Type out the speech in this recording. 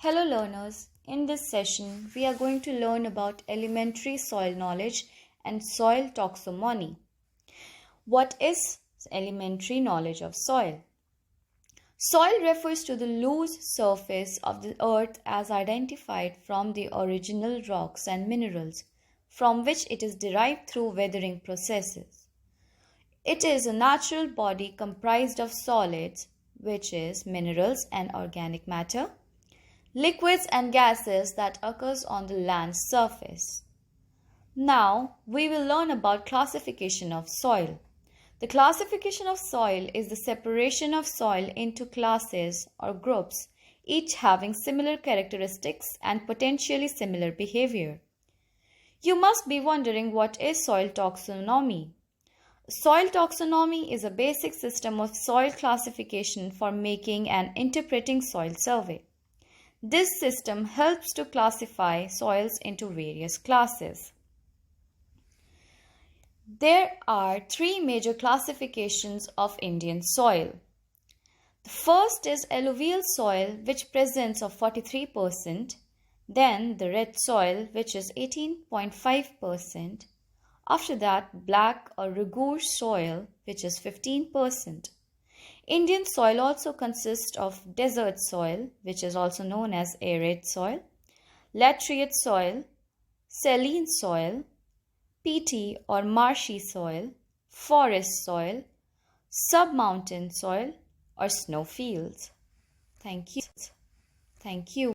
Hello learners, in this session we are going to learn about elementary soil knowledge and soil taxonomy. What is elementary knowledge of soil? Soil refers to the loose surface of the earth as identified from the original rocks and minerals from which it is derived through weathering processes. It is a natural body comprised of solids, which is minerals and organic matter, liquids and gases that occurs on the land's surface. Now, we will learn about classification of soil. The classification of soil is the separation of soil into classes or groups, each having similar characteristics and potentially similar behavior. You must be wondering, what is soil taxonomy? Soil taxonomy is a basic system of soil classification for making and interpreting soil survey. This system helps to classify soils into various classes. There are three major classifications of Indian soil. The first is alluvial soil, which presents of 43%, then the red soil, which is 18.5%, after that black or regular soil, which is 15%. Indian soil also consists of desert soil, which is also known as arid soil, laterite soil, saline soil, peaty or marshy soil, forest soil, submountain soil, or snow fields. Thank you.